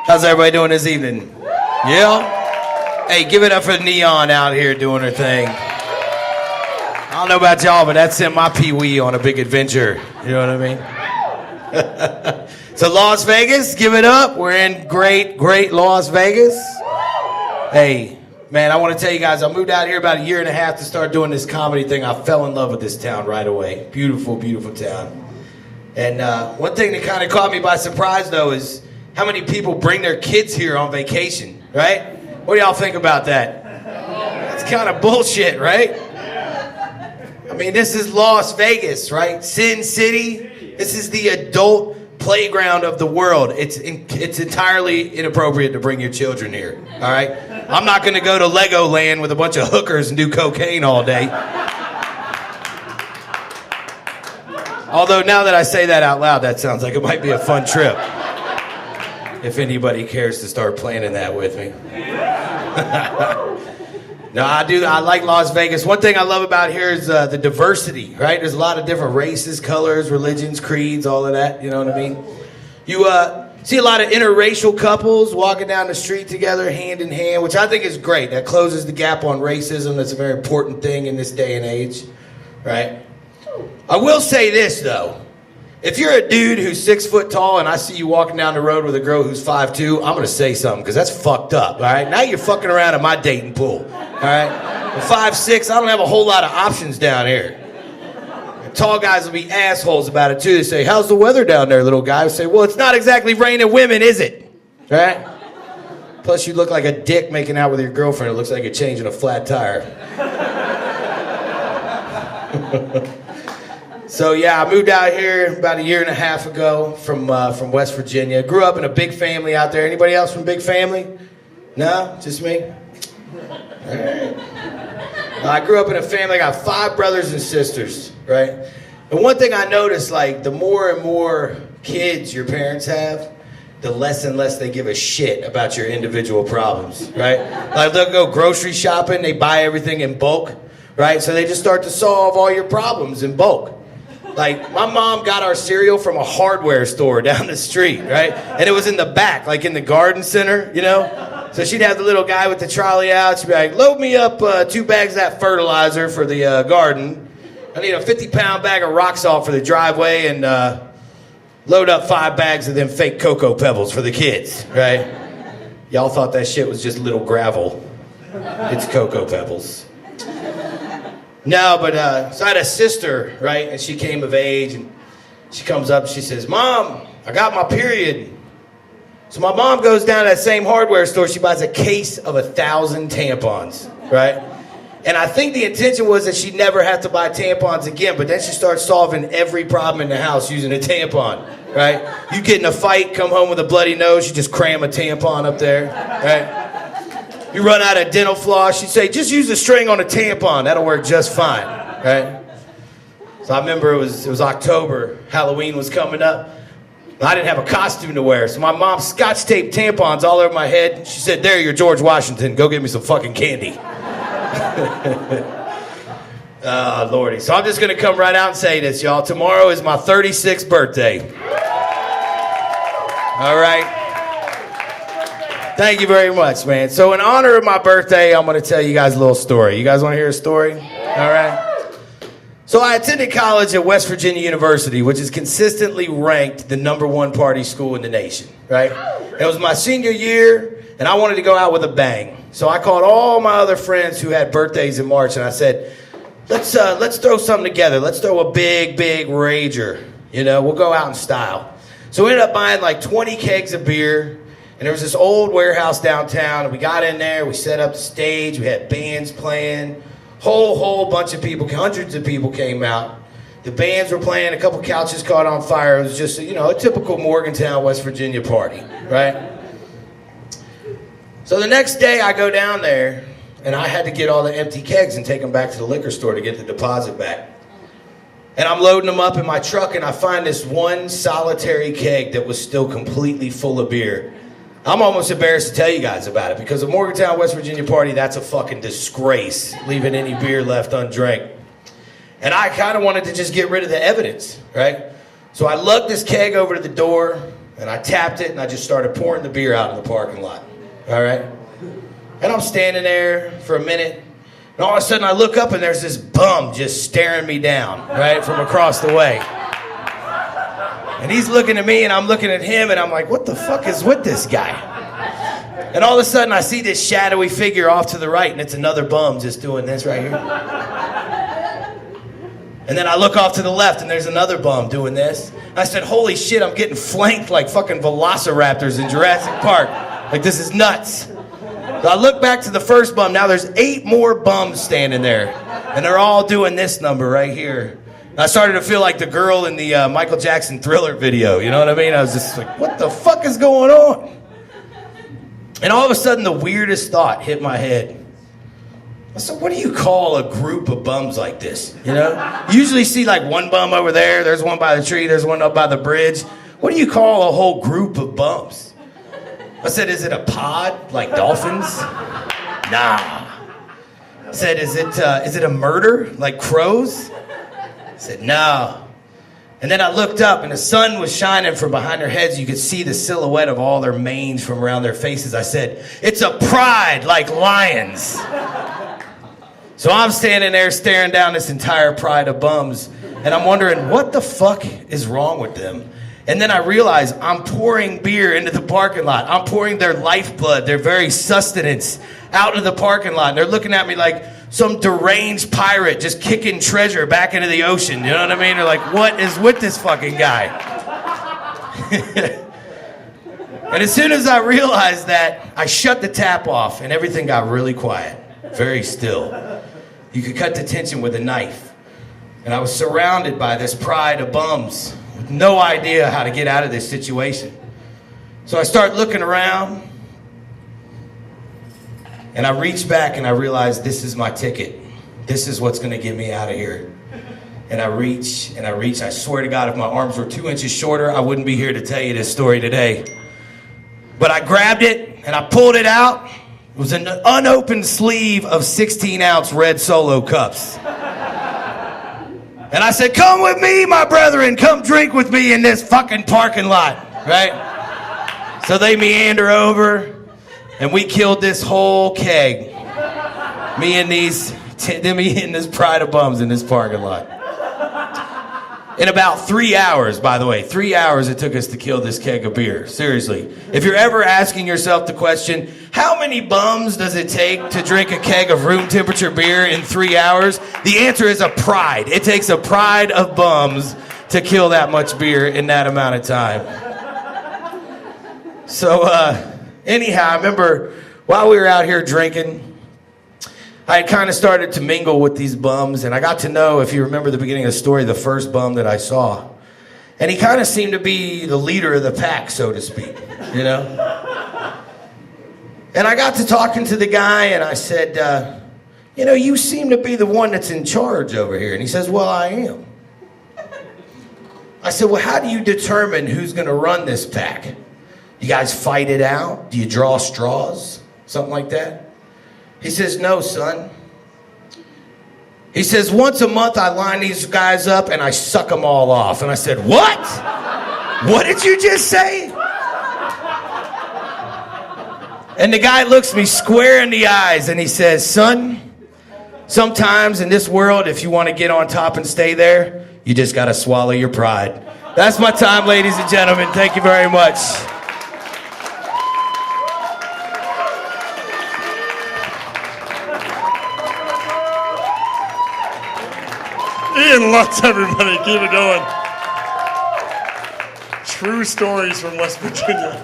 How's everybody doing this evening? Yeah? Hey, give it up for Neon out here doing her thing. I don't know about y'all, but that sent my pee-wee on a big adventure. You know what I mean? So Las Vegas, give it up. We're in great Las Vegas. Hey, man, I want to tell you guys, I moved out here about a year and a half to start doing this comedy thing. I fell in love with this town right away. Beautiful, beautiful town. And one thing that kind of caught me by surprise, though, is how many people bring their kids here on vacation, right? What do y'all think about that? That's kind of bullshit, right? I mean, this is Las Vegas, right? Sin City. This is the adult playground of the world. It's entirely inappropriate to bring your children here, all right? I'm not going to go to Legoland with a bunch of hookers and do cocaine all day. Although now that I say that out loud, that sounds like it might be a fun trip. If anybody cares to start planning that with me. No, I like Las Vegas. One thing I love about here is the diversity, right? There's a lot of different races, colors, religions, creeds, all of that, you know what I mean? You see a lot of interracial couples walking down the street together, hand in hand, which I think is great. That closes the gap on racism. That's a very important thing in this day and age, right? I will say this, though. If you're a dude who's 6 foot tall and I see you walking down the road with a girl who's 5'2", I'm going to say something because that's fucked up, all right? Now you're fucking around in my dating pool, all right? At 5'6", I don't have a whole lot of options down here. And tall guys will be assholes about it, too. They say, how's the weather down there, little guy? I say, well, it's not exactly raining women, is it? All right? Plus, you look like a dick making out with your girlfriend. It looks like you're changing a flat tire. So yeah, I moved out here about a year and a half ago from West Virginia. Grew up in a big family out there. Anybody else from big family? No? Just me? All right. I grew up in a family. I got 5 brothers and sisters, right? And one thing I noticed, like, the more and more kids your parents have, the less and less they give a shit about your individual problems, right? Like, they'll go grocery shopping, they buy everything in bulk, right? So they just start to solve all your problems in bulk. Like, my mom got our cereal from a hardware store down the street, right? And it was in the back, like in the garden center, you know? So she'd have the little guy with the trolley out. She'd be like, load me up 2 bags of that fertilizer for the garden. I need a 50-pound bag of rock salt for the driveway, and load up 5 bags of them fake cocoa pebbles for the kids, right? Y'all thought that shit was just little gravel. It's cocoa pebbles. No, but so I had a sister, right? And she came of age, and she comes up and she says, Mom, I got my period. So my mom goes down to that same hardware store. She buys a case of 1,000 tampons, right? And I think the intention was that she'd never have to buy tampons again, but then she starts solving every problem in the house using a tampon, right? You get in a fight, come home with a bloody nose, you just cram a tampon up there, right? You run out of dental floss, she'd say, just use a string on a tampon. That'll work just fine, right? So I remember it was October. Halloween was coming up. I didn't have a costume to wear, so my mom scotch taped tampons all over my head. She said, there, you're George Washington. Go get me some fucking candy. Oh, Lordy. So I'm just going to come right out and say this, y'all. Tomorrow is my 36th birthday. All right. Thank you very much, man. So in honor of my birthday, I'm going to tell you guys a little story. You guys want to hear a story? All right. So I attended college at West Virginia University, which is consistently ranked the #1 party school in the nation, right? It was my senior year, and I wanted to go out with a bang. So I called all my other friends who had birthdays in March, and I said, let's throw something together. Let's throw a big rager. You know, we'll go out in style. So we ended up buying like 20 kegs of beer. And there was this old warehouse downtown, and we got in there, we set up the stage, we had bands playing, whole bunch of people, hundreds of people came out. The bands were playing, a couple couches caught on fire. It was just, you know, a typical Morgantown, West Virginia party, right? So the next day I go down there, and I had to get all the empty kegs and take them back to the liquor store to get the deposit back. And I'm loading them up in my truck, and I find this one solitary keg that was still completely full of beer. I'm almost embarrassed to tell you guys about it, because a Morgantown, West Virginia party, that's a fucking disgrace, leaving any beer left undrank. And I kind of wanted to just get rid of the evidence, right? So I lugged this keg over to the door, And I tapped it and I just started pouring the beer out in the parking lot. All right? And I'm standing there for a minute. And all of a sudden I look up and there's this bum just staring me down, right, from across the way. And he's looking at me and I'm looking at him and I'm like, what the fuck is with this guy? And all of a sudden I see this shadowy figure off to the right and it's another bum just doing this right here. And then I look off to the left and there's another bum doing this. I said, holy shit, I'm getting flanked like fucking velociraptors in Jurassic Park. Like, this is nuts. So I look back to the first bum. Now there's 8 more bums standing there. And they're all doing this number right here. And I started to feel like the girl in the Michael Jackson Thriller video. You know what I mean? I was just like, what the fuck is going on? And all of a sudden, the weirdest thought hit my head. I said, what do you call a group of bums like this? You know? You usually see like one bum over there, there's one by the tree, there's one up by the bridge. What do you call a whole group of bums? I said, is it a pod, like dolphins? Nah. I said, is it a murder, like crows? I said, no. And then I looked up and the sun was shining from behind their heads. You could see the silhouette of all their manes from around their faces. I said, it's a pride like lions. So I'm standing there staring down this entire pride of bums, and I'm wondering, what the fuck is wrong with them? And then I realize I'm pouring beer into the parking lot. I'm pouring their lifeblood, their very sustenance, out into the parking lot. And they're looking at me like some deranged pirate just kicking treasure back into the ocean. You know what I mean? They're like, what is with this fucking guy? And as soon as I realized that, I shut the tap off, and everything got really quiet, very still. You could cut the tension with a knife. And I was surrounded by this pride of bums with no idea how to get out of this situation. So I start looking around and I reach back and I realize this is my ticket. This is what's gonna get me out of here. And I reach and I reach. I swear to God, if my arms were 2 inches shorter, I wouldn't be here to tell you this story today. But I grabbed it and I pulled it out. It was an unopened sleeve of 16-ounce red Solo cups. And I said, come with me, my brethren. Come drink with me in this fucking parking lot, right? So they meander over, and we killed this whole keg. Me and this pride of bums in this parking lot. In about 3 hours, by the way. 3 hours it took us to kill this keg of beer. Seriously. If you're ever asking yourself the question, how many bums does it take to drink a keg of room temperature beer in 3 hours? The answer is a pride. It takes a pride of bums to kill that much beer in that amount of time. So, anyhow, I remember while we were out here drinking, I had kind of started to mingle with these bums, and I got to know, if you remember the beginning of the story, the first bum that I saw. And he kind of seemed to be the leader of the pack, so to speak, you know? And I got to talking to the guy, and I said, you know, you seem to be the one that's in charge over here. And he says, well, I am. I said, well, how do you determine who's going to run this pack? You guys fight it out? Do you draw straws? Something like that? He says, no, son. He says, once a month I line these guys up and I suck them all off. And I said, what? What did you just say? And the guy looks me square in the eyes and he says, son, sometimes in this world, if you want to get on top and stay there, you just got to swallow your pride. That's my time, ladies and gentlemen. Thank you very much. Ian Lutz, everybody. Keep it going. True stories from West Virginia.